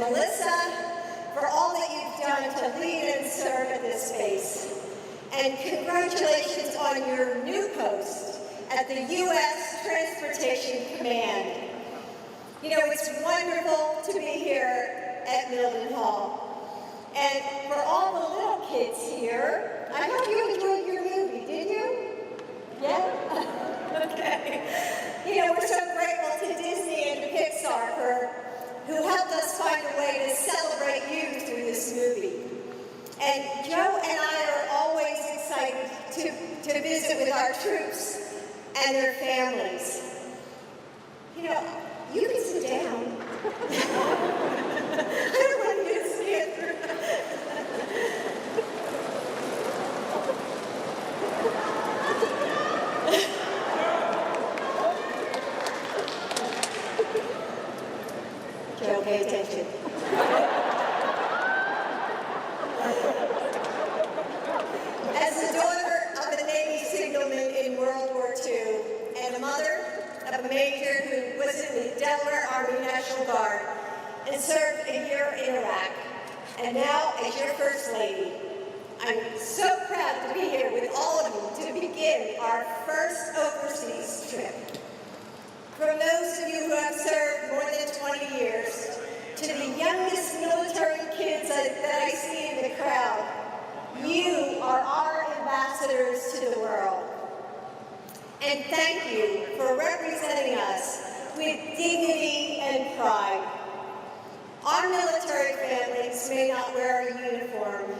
Melissa, for all that you've done to lead and serve at this space. And congratulations on your new post at the U.S. Transportation Command. You know, it's wonderful to be here at Mildenhall. And for all the little kids here, I hope you enjoyed your movie, did you? Yeah? Okay. You know, we're so grateful to Disney and to Pixar who helped us find a way to celebrate you through this movie. And Joe and I are always excited to visit with our troops and their families. You know, you can sit down. I don't want you to stand through. Joe, pay attention. As the daughter of a Navy signalman in World War II and a mother of a major who was in the Delaware Army National Guard and served a year in Iraq, and now as your First Lady, I'm so proud to be here with all of you to begin our first overseas trip. From those of you who have served more than 20 years, to the youngest military kids that I see in the crowd, you are our ambassadors to the world. And thank you for representing us with dignity and pride. Our military families may not wear a uniform,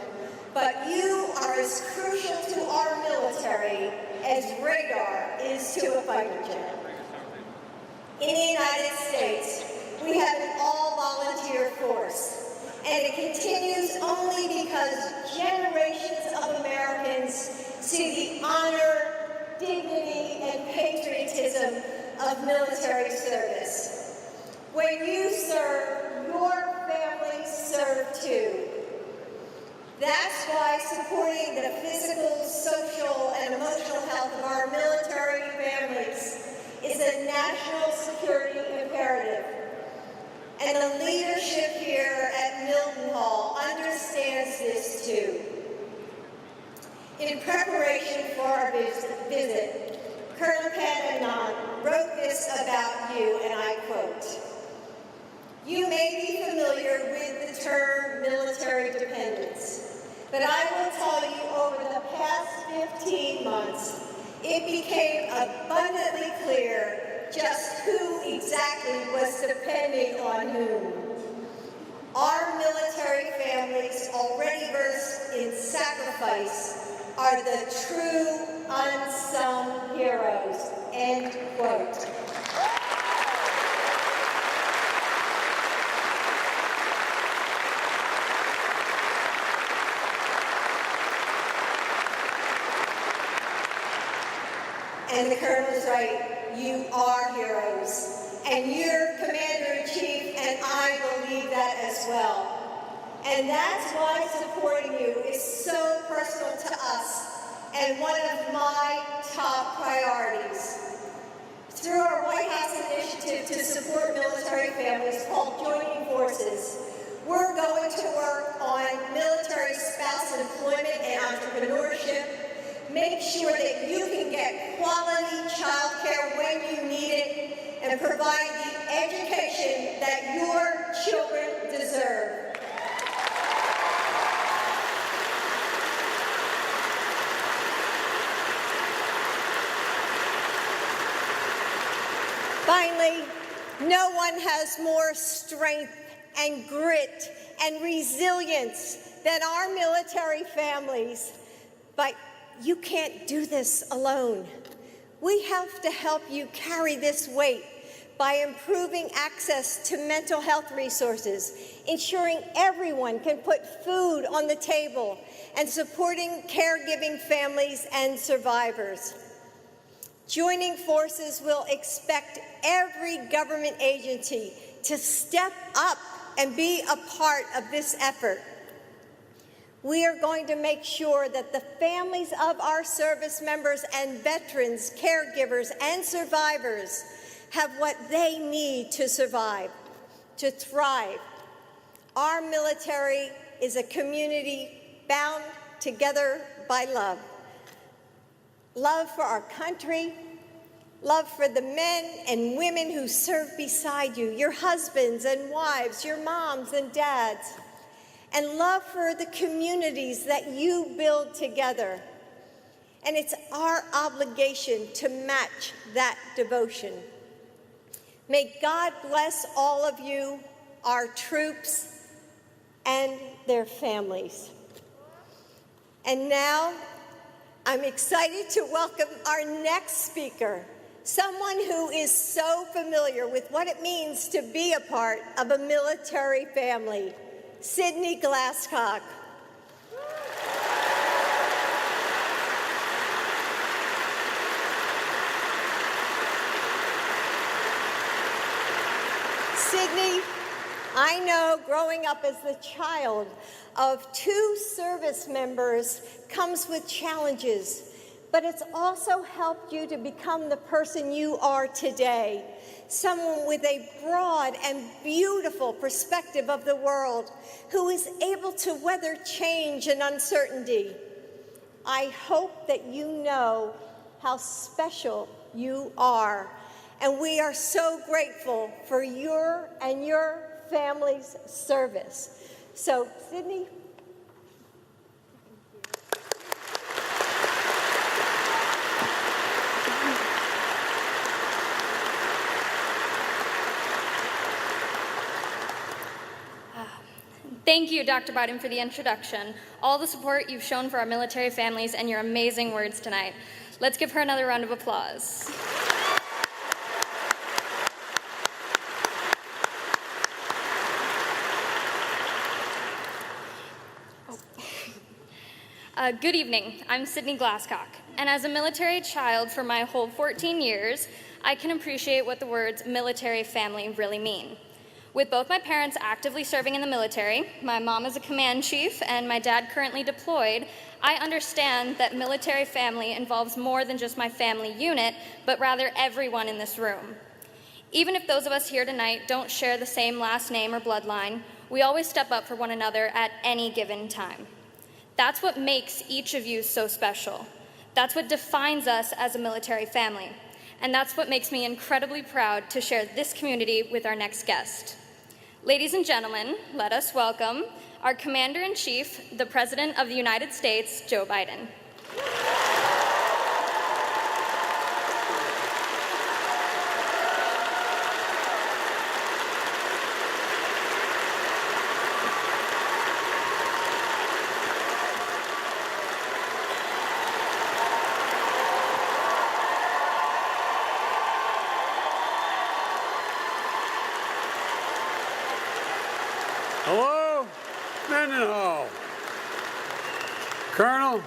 but you are as crucial to our military as radar is to a fighter jet. In the United States, we have an all-volunteer force, and it continues only because generations of Americans see the honor, dignity, and patriotism of military service. When you serve, your families serve too. That's why supporting the physical, social, and emotional health of our military families is a national security imperative. And the leadership here at Mildenhall understands this too. In preparation for our visit, Colonel Pananon wrote this about you, and I quote, "You may be familiar with the term military dependence, but I will tell you over the past 15 months, it became abundantly clear just who exactly was depending on whom. Our military families, already versed in sacrifice, are the true unsung heroes." End quote. And the Colonel's right. You are heroes, and you're Commander-in-Chief, and I believe that as well. And that's why supporting you is so personal to us and one of my top priorities. Through our White House initiative to support military families called Joining Forces, we're going to work on military spouse employment and entrepreneurship, make sure that you can get quality child care when you need it, and provide the education that your children deserve. Finally, no one has more strength and grit and resilience than our military families. But you can't do this alone. We have to help you carry this weight by improving access to mental health resources, ensuring everyone can put food on the table, and supporting caregiving families and survivors. Joining Forces will expect every government agency to step up and be a part of this effort. We are going to make sure that the families of our service members and veterans, caregivers, and survivors have what they need to survive, to thrive. Our military is a community bound together by love. Love for our country, love for the men and women who serve beside you, your husbands and wives, your moms and dads, and love for the communities that you build together. And it's our obligation to match that devotion. May God bless all of you, our troops, and their families. And now, I'm excited to welcome our next speaker, someone who is so familiar with what it means to be a part of a military family, Sydney Glasscock. Sydney, I know growing up as the child of 2 service members comes with challenges, but it's also helped you to become the person you are today, someone with a broad and beautiful perspective of the world who is able to weather change and uncertainty. I hope that you know how special you are, and we are so grateful for your and your family's service. So, Sydney. Thank you, Dr. Biden, for the introduction, all the support you've shown for our military families, and your amazing words tonight. Let's give her another round of applause. Good evening. I'm Sydney Glasscock, and as a military child for my whole 14 years, I can appreciate what the words military family really mean. With both my parents actively serving in the military, my mom is a command chief, and my dad currently deployed, I understand that military family involves more than just my family unit, but rather everyone in this room. Even if those of us here tonight don't share the same last name or bloodline, we always step up for one another at any given time. That's what makes each of you so special. That's what defines us as a military family. And that's what makes me incredibly proud to share this community with our next guest. Ladies and gentlemen, let us welcome our Commander-in-Chief, the President of the United States, Joe Biden. Hello, Mildenhall. Colonel,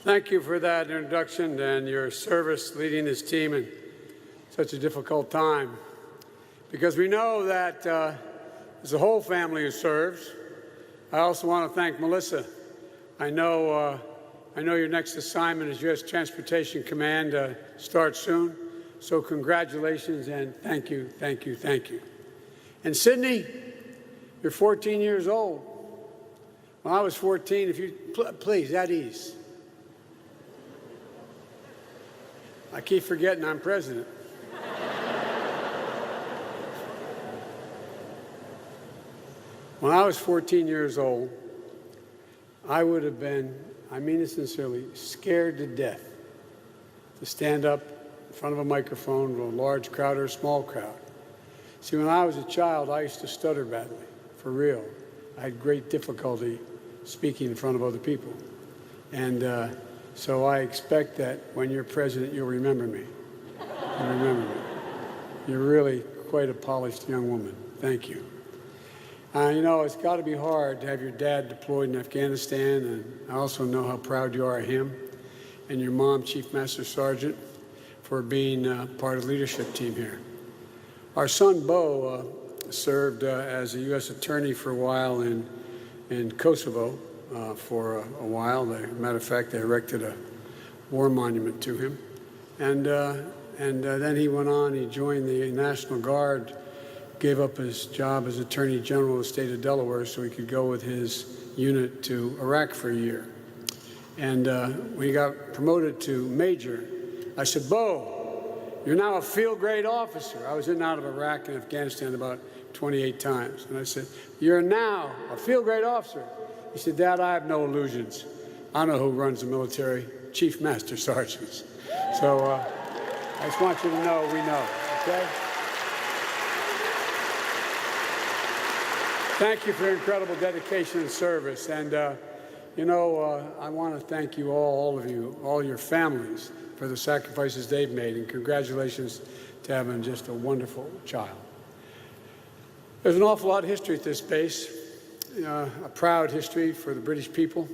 thank you for that introduction and your service leading this team in such a difficult time. Because we know that there's a whole family who serves. I also want to thank Melissa. I know your next assignment as U.S. Transportation Command starts soon. So congratulations and thank you, thank you, thank you. And Sydney, you're 14 years old. When I was 14, if you, please, at ease. I keep forgetting I'm president. When I was 14 years old, I would have been, I mean it sincerely, scared to death to stand up in front of a microphone with a large crowd or a small crowd. See, when I was a child, I used to stutter badly. For real. I had great difficulty speaking in front of other people. And so I expect that when you're president, you'll remember me. You'll remember me. You're really quite a polished young woman. Thank you. You know, it's got to be hard to have your dad deployed in Afghanistan, and I also know how proud you are of him and your mom, Chief Master Sergeant, for being part of the leadership team here. Our son, Bo, served as a U.S. attorney for a while in Kosovo for a while. As a matter of fact, they erected a war monument to him. And then he went on, he joined the National Guard gave up his job as Attorney General of the state of Delaware so he could go with his unit to Iraq for a year. And when he got promoted to major, I said, Bo, you're now a field-grade officer. I was in and out of Iraq and Afghanistan about 28 times. And I said, you're now a field-grade officer. He said, Dad, I have no illusions. I know who runs the military, Chief Master Sergeants. So I just want you to know we know, okay? Thank you for your incredible dedication and service. And, I want to thank you all of you, all your families, for the sacrifices they've made. And congratulations to having just a wonderful child. There's an awful lot of history at this base, a proud history for the British people,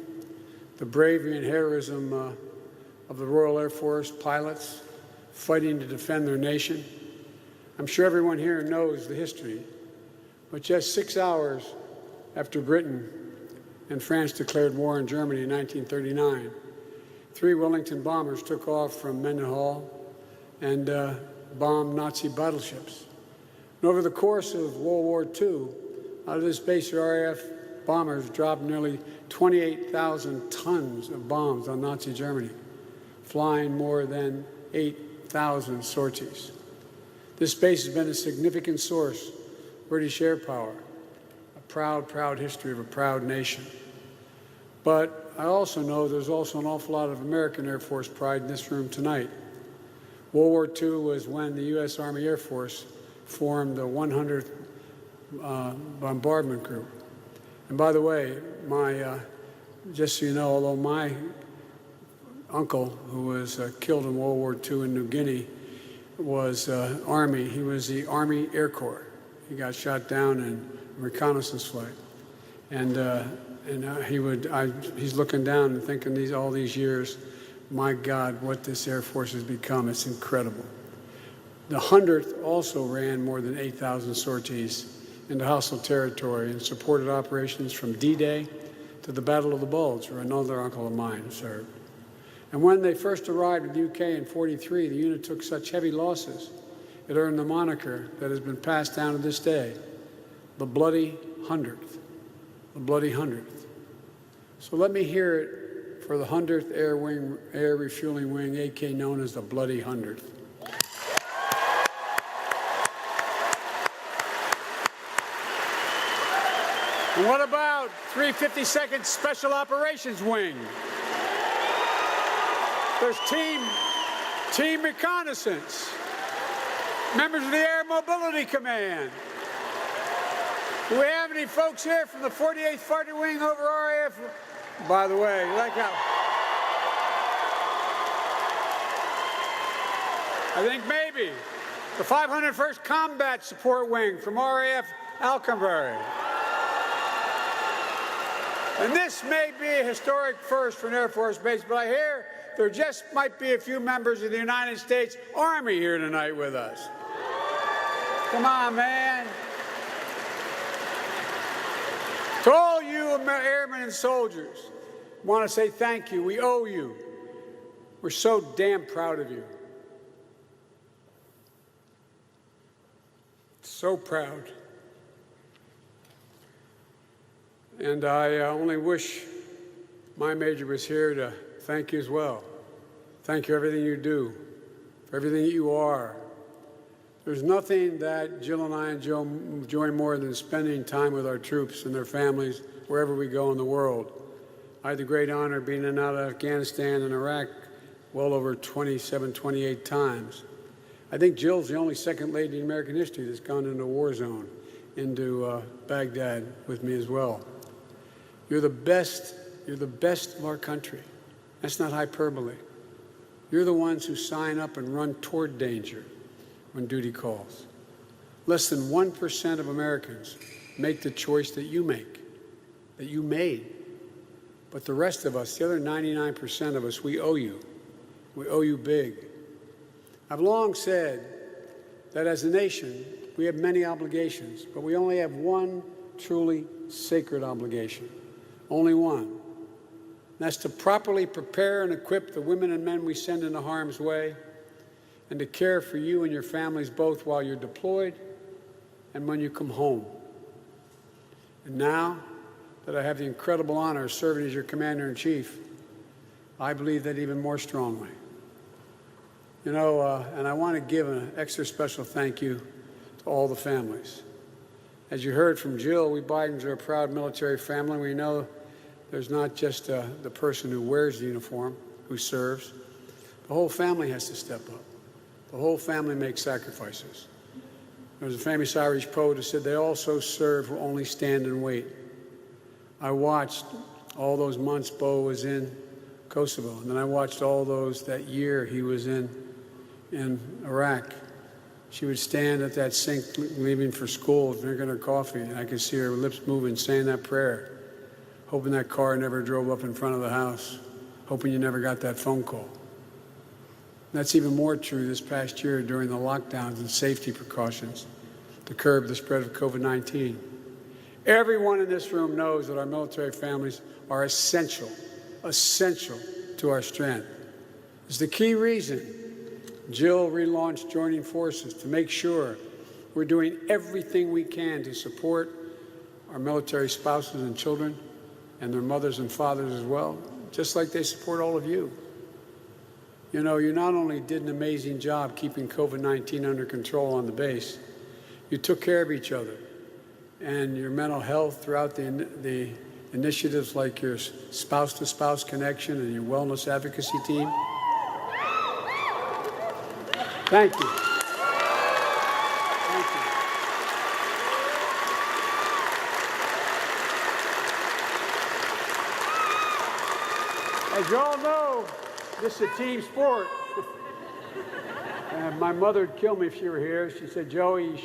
the bravery and heroism of the Royal Air Force pilots fighting to defend their nation. I'm sure everyone here knows the history, but just 6 hours after Britain and France declared war on Germany in 1939, 3 Wellington bombers took off from Mildenhall and bombed Nazi battleships. And over the course of World War II, out of this base, the RAF bombers dropped nearly 28,000 tons of bombs on Nazi Germany, flying more than 8,000 sorties. This base has been a significant source of British air power, a proud, proud history of a proud nation. But I also know there's also an awful lot of American Air Force pride in this room tonight. World War II was when the U.S. Army Air Force formed the 100th Bombardment Group. And by the way, just so you know, although my uncle, who was killed in World War II in New Guinea, was Army, he was the Army Air Corps. He got shot down in a reconnaissance flight. And he's looking down and thinking all these years, my God, what this Air Force has become. It's incredible. The 100th also ran more than 8,000 sorties into hostile territory and supported operations from D-Day to the Battle of the Bulge, where another uncle of mine served. And when they first arrived in the UK in '43, the unit took such heavy losses, it earned the moniker that has been passed down to this day, the Bloody 100th, the Bloody 100th. So let me hear it for the 100th Air Refueling Wing, AK known as the Bloody 100th. And what about 352nd Special Operations Wing? There's Team Reconnaissance, members of the Air Mobility Command. Do we have any folks here from the 48th Fighter Wing over RAF? By the way, I think maybe the 501st Combat Support Wing from RAF Alconbury. And this may be a historic first for an Air Force base, but I hear there just might be a few members of the United States Army here tonight with us. Come on, man. To all you airmen and soldiers, I want to say thank you. We owe you. We're so damn proud of you. So proud. And I only wish my major was here to thank you as well. Thank you for everything you do, for everything that you are. There's nothing that Jill and I enjoy more than spending time with our troops and their families wherever we go in the world. I had the great honor of being in and out of Afghanistan and Iraq well over 27, 28 times. I think Jill's the only second lady in American history that's gone into a war zone, into Baghdad with me as well. You're the best of our country. That's not hyperbole. You're the ones who sign up and run toward danger when duty calls. Less than 1% of Americans make the choice that you make, that you made. But the rest of us, the other 99% of us, we owe you. We owe you big. I've long said that as a nation, we have many obligations, but we only have one truly sacred obligation. Only one. And that's to properly prepare and equip the women and men we send into harm's way and to care for you and your families both while you're deployed and when you come home. And now that I have the incredible honor of serving as your Commander-in-Chief, I believe that even more strongly. You know, and I want to give an extra special thank you to all the families. As you heard from Jill, we Bidens are a proud military family. We know there's not just the person who wears the uniform, who serves. The whole family has to step up. The whole family makes sacrifices. There was a famous Irish poet who said, "They also serve who only stand and wait." I watched all those months Bo was in Kosovo, and then I watched all those that year he was in Iraq. She would stand at that sink leaving for school, drinking her coffee, and I could see her lips moving, saying that prayer, hoping that car never drove up in front of the house, hoping you never got that phone call. That's even more true this past year during the lockdowns and safety precautions to curb the spread of COVID-19. Everyone in this room knows that our military families are essential to our strength. It's the key reason Jill relaunched Joining Forces, to make sure we're doing everything we can to support our military spouses and children and their mothers and fathers as well, just like they support all of you. You know, you not only did an amazing job keeping COVID-19 under control on the base, you took care of each other and your mental health throughout the initiatives like your spouse-to-spouse connection and your wellness advocacy team. Thank you. Thank you. As you all know, this is a team sport. And my mother would kill me if she were here. She said, "Joey, I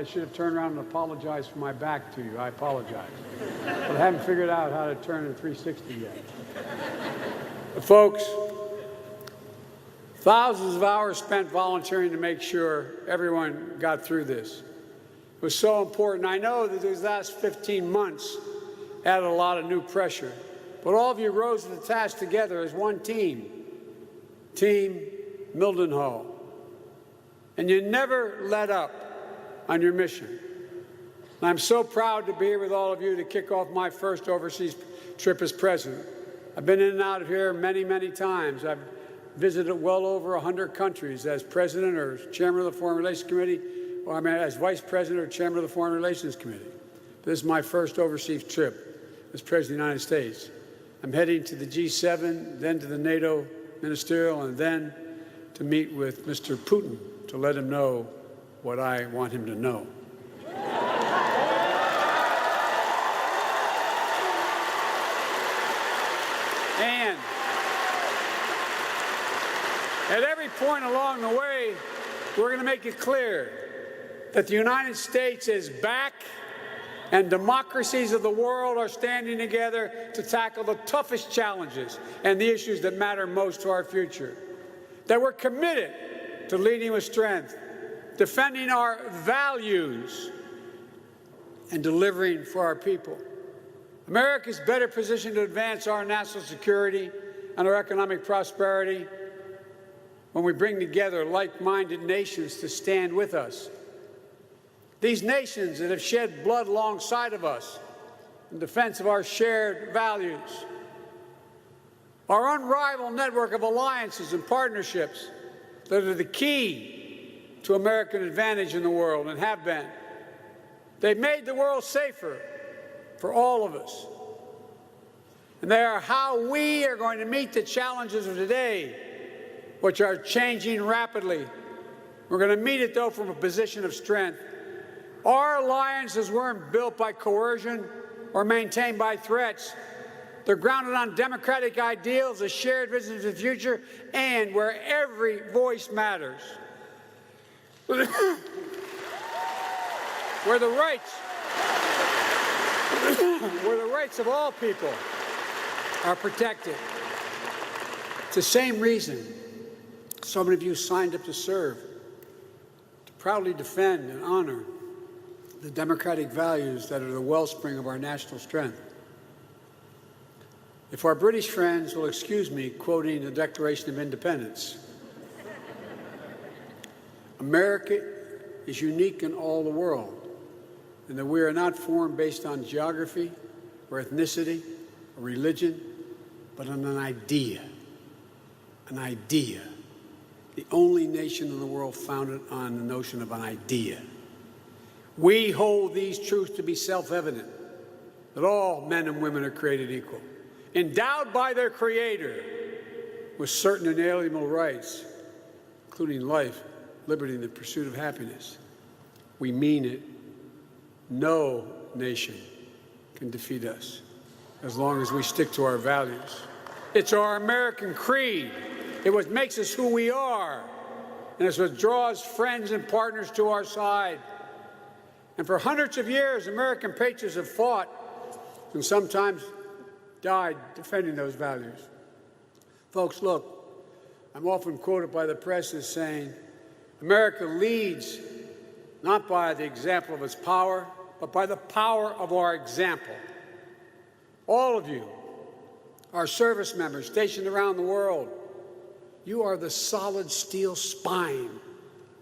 should have turned around and apologized for my back to you. I apologize. But I haven't figured out how to turn a 360 yet." But folks, thousands of hours spent volunteering to make sure everyone got through this. It was so important. I know that these last 15 months added a lot of new pressure, but all of you rose to the task together as one team, Team Mildenhall. And you never let up on your mission. And I'm so proud to be here with all of you to kick off my first overseas trip as president. I've been in and out of here many, many times. I've visited well over 100 countries as president or chairman of the Foreign Relations Committee, or as vice president or chairman of the Foreign Relations Committee. This is my first overseas trip as president of the United States. I'm heading to the G7, then to the NATO ministerial, and then to meet with Mr. Putin to let him know what I want him to know. And at every point along the way, we're going to make it clear that the United States is back and democracies of the world are standing together to tackle the toughest challenges and the issues that matter most to our future. That we're committed to leading with strength, defending our values, and delivering for our people. America is better positioned to advance our national security and our economic prosperity when we bring together like-minded nations to stand with us. These nations that have shed blood alongside of us in defense of our shared values. Our unrivaled network of alliances and partnerships that are the key to American advantage in the world and have been. They've made the world safer for all of us. And they are how we are going to meet the challenges of today, which are changing rapidly. We're going to meet it, though, from a position of strength. Our alliances weren't built by coercion or maintained by threats. They're grounded on democratic ideals, a shared vision of the future, and where every voice matters. Where the rights of all people are protected. It's the same reason so many of you signed up to serve, to proudly defend and honor the democratic values that are the wellspring of our national strength. If our British friends will excuse me quoting the Declaration of Independence, America is unique in all the world, and that we are not formed based on geography or ethnicity or religion, but on an idea. An idea. The only nation in the world founded on the notion of an idea. We hold these truths to be self-evident, that all men and women are created equal, endowed by their Creator with certain inalienable rights, including life, liberty, and the pursuit of happiness. We mean it. No nation can defeat us as long as we stick to our values. It's our American creed. It's what makes us who we are, and it's what draws friends and partners to our side. And for hundreds of years, American patriots have fought and sometimes died defending those values. Folks, look, I'm often quoted by the press as saying, America leads not by the example of its power, but by the power of our example. All of you, our service members stationed around the world, you are the solid steel spine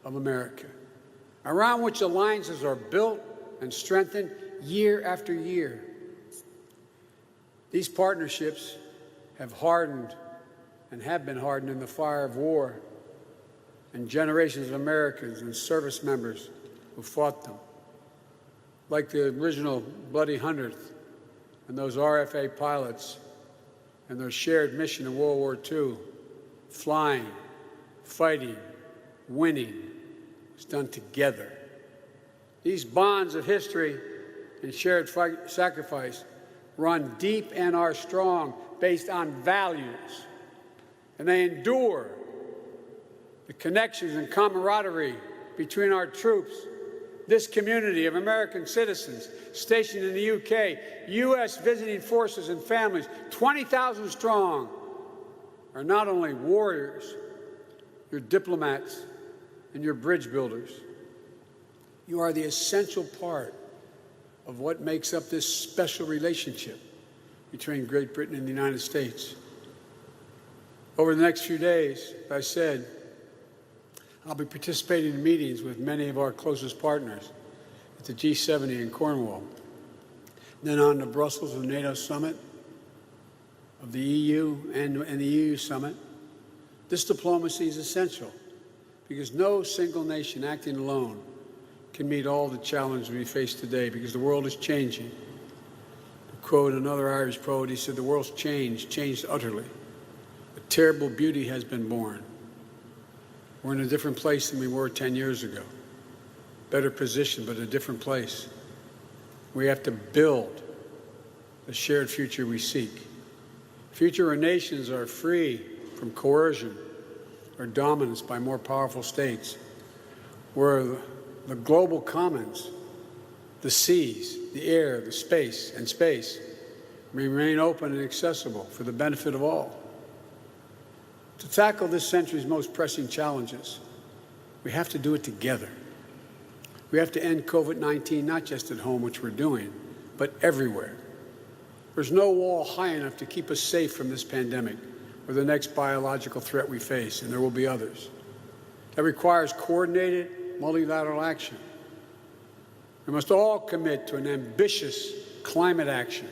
of America, around which alliances are built and strengthened year after year. These partnerships have hardened and have been hardened in the fire of war, and generations of Americans and service members who fought them, like the original Bloody 100th and those RFA pilots and their shared mission in World War II, flying, fighting, winning, was done together. These bonds of history and shared sacrifice run deep and are strong, based on values, and they endure. The connections and camaraderie between our troops, this community of American citizens stationed in the UK, U.S. visiting forces and families, 20,000 strong, are not only warriors, you're diplomats and you're bridge builders. You are the essential part of what makes up this special relationship between Great Britain and the United States. Over the next few days, as I said, I'll be participating in meetings with many of our closest partners at the G70 in Cornwall, then on to Brussels, the NATO summit of the EU and the EU summit. This diplomacy is essential because no single nation acting alone can meet all the challenges we face today, because the world is changing. To quote another Irish poet, he said, "The world's changed utterly. A terrible beauty has been born. We're in a different place than we were 10 years ago. Better position, but a different place. We have to build the shared future we seek. Future where nations are free from coercion or dominance by more powerful states, where the global commons, the seas, the air, the space remain open and accessible for the benefit of all. To tackle this century's most pressing challenges, we have to do it together. We have to end COVID-19 not just at home, which we're doing, but everywhere. There's no wall high enough to keep us safe from this pandemic or the next biological threat we face, and there will be others. That requires coordinated, multilateral action. We must all commit to an ambitious climate action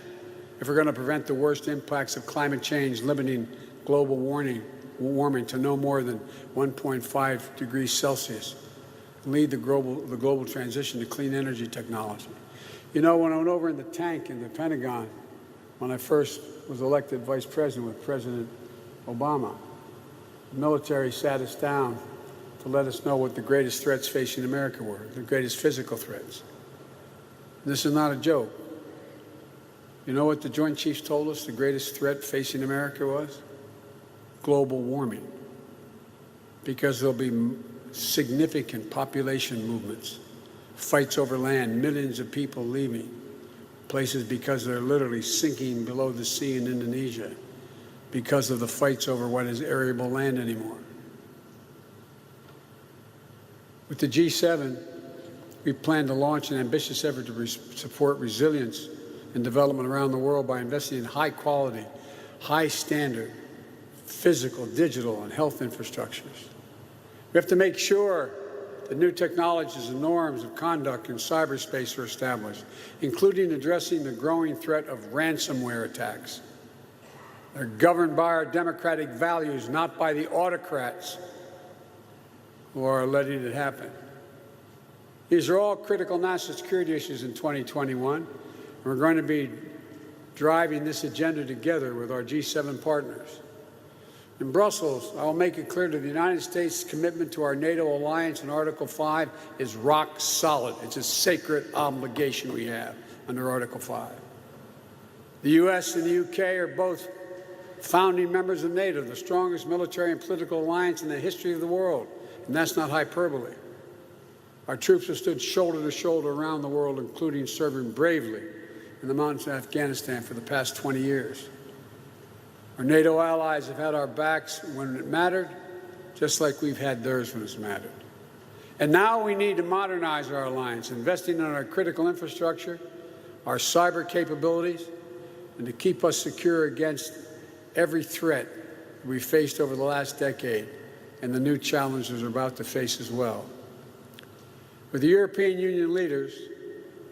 if we're going to prevent the worst impacts of climate change, limiting global warming to no more than 1.5 degrees Celsius, and lead the global transition to clean energy technology. You know, when I went over in the tank in the Pentagon, when I first was elected vice president with President Obama, the military sat us down to let us know what the greatest threats facing America were, the greatest physical threats. This is not a joke. You know what the Joint Chiefs told us the greatest threat facing America was? Global warming. Because there'll be significant population movements, fights over land, millions of people leaving places because they're literally sinking below the sea in Indonesia because of the fights over what is arable land anymore. With the G7, we plan to launch an ambitious effort to support resilience and development around the world by investing in high-quality, high-standard physical, digital, and health infrastructures. We have to make sure that new technologies and norms of conduct in cyberspace are established, including addressing the growing threat of ransomware attacks. They're governed by our democratic values, not by the autocrats who are letting it happen. These are all critical national security issues in 2021. We're going to be driving this agenda together with our G7 partners. In Brussels, I will make it clear that the United States' commitment to our NATO alliance in Article 5 is rock solid. It's a sacred obligation we have under Article 5. The U.S. and the U.K. are both founding members of NATO, the strongest military and political alliance in the history of the world, and that's not hyperbole. Our troops have stood shoulder to shoulder around the world, including serving bravely in the mountains of Afghanistan for the past 20 years. Our NATO allies have had our backs when it mattered, just like we've had theirs when it's mattered. And now we need to modernize our alliance, investing in our critical infrastructure, our cyber capabilities, and to keep us secure against every threat we faced over the last decade and the new challenges we're about to face as well. With the European Union leaders,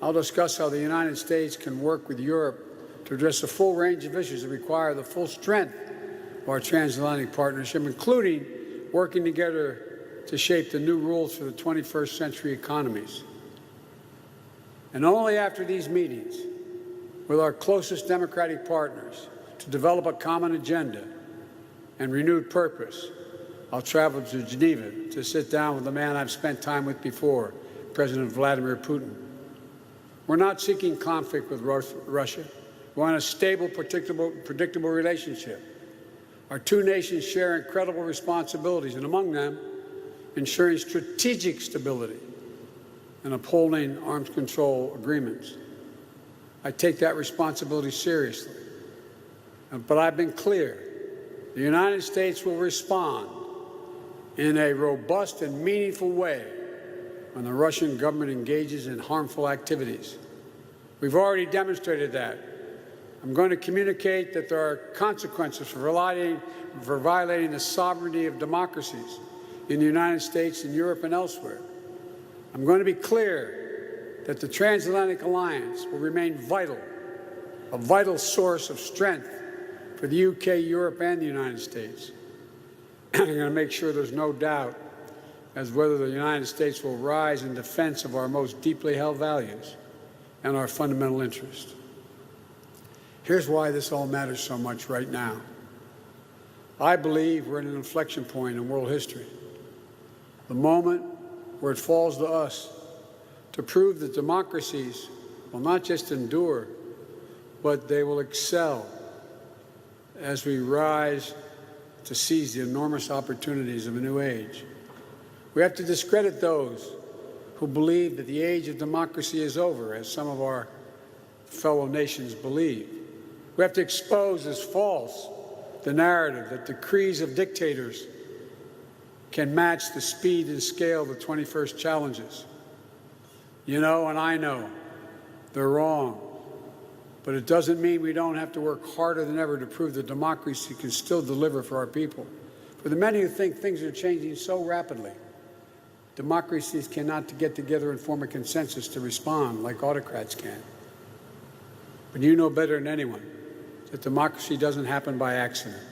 I'll discuss how the United States can work with Europe to address a full range of issues that require the full strength of our transatlantic partnership, including working together to shape the new rules for the 21st century economies. And only after these meetings with our closest democratic partners to develop a common agenda and renewed purpose, I'll travel to Geneva to sit down with the man I've spent time with before, President Vladimir Putin. We're not seeking conflict with Russia. We want a stable, predictable relationship. Our two nations share incredible responsibilities, and among them, ensuring strategic stability and upholding arms control agreements. I take that responsibility seriously. But I've been clear. The United States will respond in a robust and meaningful way when the Russian government engages in harmful activities. We've already demonstrated that. I'm going to communicate that there are consequences for violating the sovereignty of democracies in the United States and Europe and elsewhere. I'm going to be clear that the transatlantic alliance will remain vital, a vital source of strength for the UK, Europe, and the United States. I'm going to make sure there's no doubt as whether the United States will rise in defense of our most deeply held values and our fundamental interests. Here's why this all matters so much right now. I believe we're at an inflection point in world history, the moment where it falls to us to prove that democracies will not just endure, but they will excel as we rise to seize the enormous opportunities of a new age. We have to discredit those who believe that the age of democracy is over, as some of our fellow nations believe. We have to expose as false the narrative that decrees of dictators can match the speed and scale of the 21st challenges. You know, and I know, they're wrong. But it doesn't mean we don't have to work harder than ever to prove that democracy can still deliver for our people. For the many who think things are changing so rapidly, democracies cannot get together and form a consensus to respond like autocrats can. But you know better than anyone that democracy doesn't happen by accident.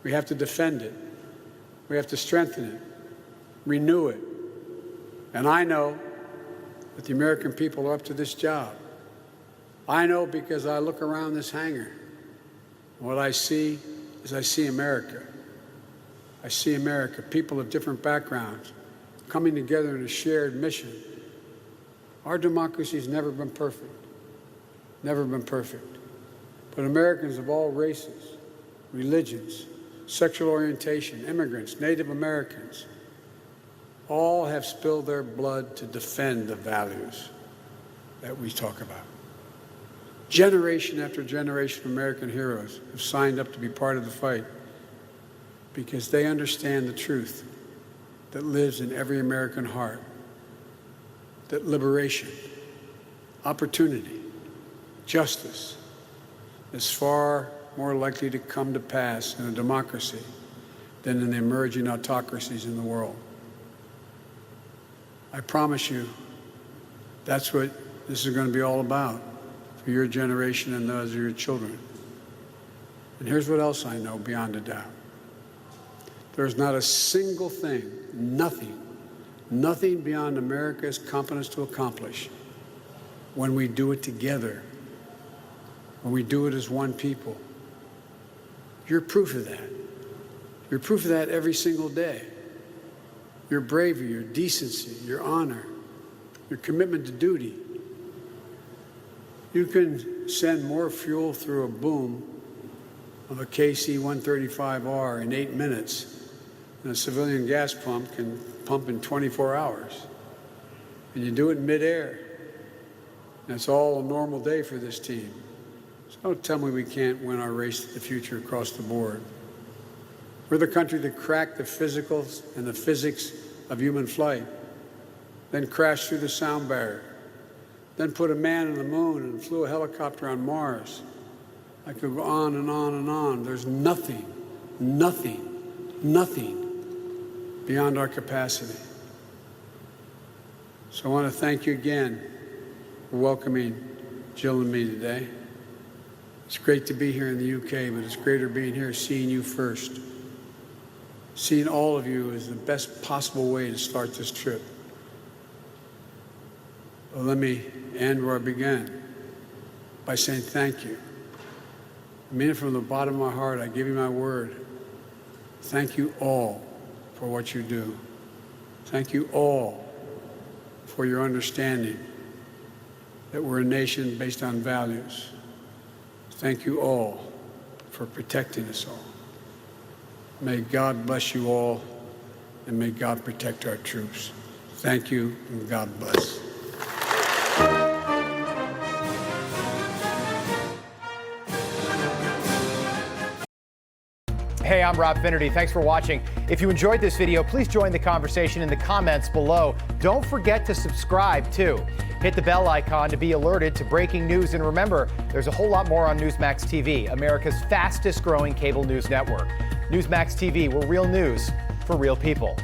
We have to defend it. We have to strengthen it, renew it. And I know that the American people are up to this job. I know because I look around this hangar. What I see is I see America. I see America, people of different backgrounds coming together in a shared mission. Our democracy has never been perfect, never been perfect. But Americans of all races, religions, sexual orientation, immigrants, Native Americans, all have spilled their blood to defend the values that we talk about. Generation after generation of American heroes have signed up to be part of the fight because they understand the truth that lives in every American heart, that liberation, opportunity, justice is far more likely to come to pass in a democracy than in the emerging autocracies in the world. I promise you, that's what this is going to be all about for your generation and those of your children. And here's what else I know beyond a doubt. There's not a single thing, nothing beyond America's competence to accomplish when we do it together, when we do it as one people. You're proof of that. You're proof of that every single day. Your bravery, your decency, your honor, your commitment to duty. You can send more fuel through a boom of a KC-135R in 8 minutes than a civilian gas pump can pump in 24 hours. And you do it in midair. That's all a normal day for this team. So don't tell me we can't win our race to the future across the board. We're the country that cracked the physicals and the physics of human flight, then crashed through the sound barrier, then put a man on the moon and flew a helicopter on Mars. I could go on and on and on. There's nothing beyond our capacity. So I want to thank you again for welcoming Jill and me today. It's great to be here in the UK, but it's greater being here, seeing you first. Seeing all of you is the best possible way to start this trip. But let me end where I began, by saying thank you. I mean it from the bottom of my heart. I give you my word. Thank you all for what you do. Thank you all for your understanding that we're a nation based on values. Thank you all for protecting us all. May God bless you all, and may God protect our troops. Thank you, and God bless. Hey, I'm Rob Finnerty. Thanks for watching. If you enjoyed this video, please join the conversation in the comments below. Don't forget to subscribe, too. Hit the bell icon to be alerted to breaking news. And remember, there's a whole lot more on Newsmax TV, America's fastest growing cable news network. Newsmax TV, where real news for real people.